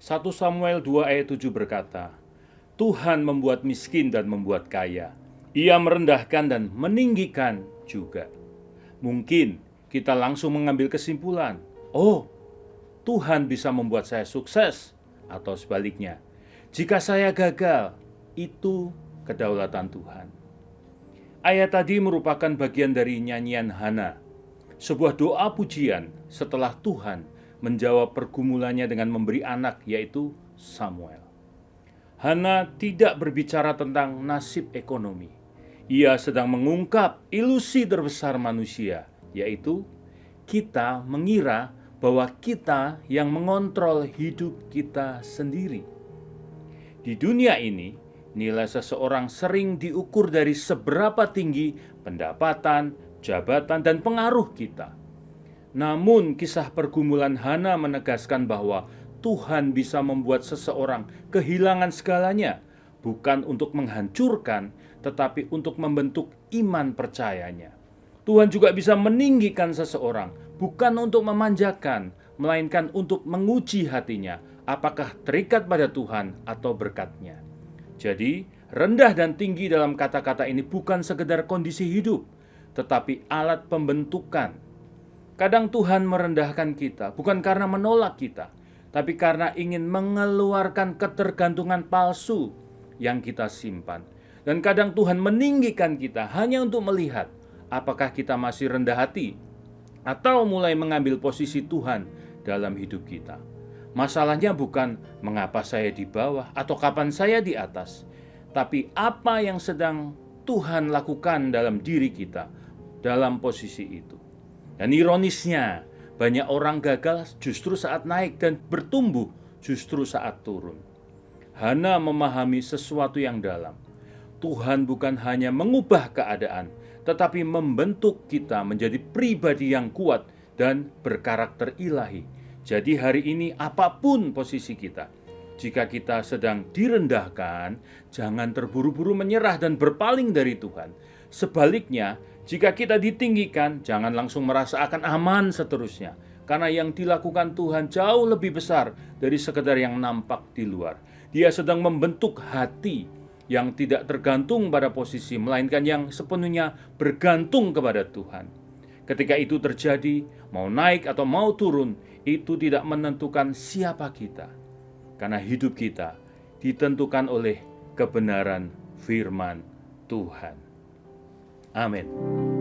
1 Samuel 2 ayat 7 berkata, Tuhan membuat miskin dan membuat kaya. Ia merendahkan dan meninggikan juga. Mungkin kita langsung mengambil kesimpulan, oh, Tuhan bisa membuat saya sukses, atau sebaliknya, jika saya gagal, itu kedaulatan Tuhan. Ayat tadi merupakan bagian dari nyanyian Hana, sebuah doa pujian setelah Tuhan menjawab pergumulannya dengan memberi anak, yaitu Samuel. Hana tidak berbicara tentang nasib ekonomi. Ia sedang mengungkap ilusi terbesar manusia, yaitu kita mengira bahwa kita yang mengontrol hidup kita sendiri. Di dunia ini, nilai seseorang sering diukur dari seberapa tinggi pendapatan, jabatan, dan pengaruh kita. Namun, kisah pergumulan Hana menegaskan bahwa Tuhan bisa membuat seseorang kehilangan segalanya, bukan untuk menghancurkan, tetapi untuk membentuk iman percayanya. Tuhan juga bisa meninggikan seseorang, bukan untuk memanjakan, melainkan untuk menguji hatinya, apakah terikat pada Tuhan atau berkat-Nya. Jadi, rendah dan tinggi dalam kata-kata ini bukan sekedar kondisi hidup, tetapi alat pembentukan. Kadang Tuhan merendahkan kita, bukan karena menolak kita, tapi karena ingin mengeluarkan ketergantungan palsu yang kita simpan. Dan kadang Tuhan meninggikan kita hanya untuk melihat apakah kita masih rendah hati atau mulai mengambil posisi Tuhan dalam hidup kita. Masalahnya bukan mengapa saya di bawah atau kapan saya di atas, tapi apa yang sedang Tuhan lakukan dalam diri kita dalam posisi itu. Dan ironisnya, banyak orang gagal justru saat naik dan bertumbuh justru saat turun. Hana memahami sesuatu yang dalam. Tuhan bukan hanya mengubah keadaan, tetapi membentuk kita menjadi pribadi yang kuat dan berkarakter ilahi. Jadi hari ini apapun posisi kita, jika kita sedang direndahkan, jangan terburu-buru menyerah dan berpaling dari Tuhan. Sebaliknya, jika kita ditinggikan, jangan langsung merasa akan aman seterusnya. Karena yang dilakukan Tuhan jauh lebih besar dari sekedar yang nampak di luar. Dia sedang membentuk hati yang tidak tergantung pada posisi, melainkan yang sepenuhnya bergantung kepada Tuhan. Ketika itu terjadi, mau naik atau mau turun, itu tidak menentukan siapa kita. Karena hidup kita ditentukan oleh kebenaran firman Tuhan. Amin.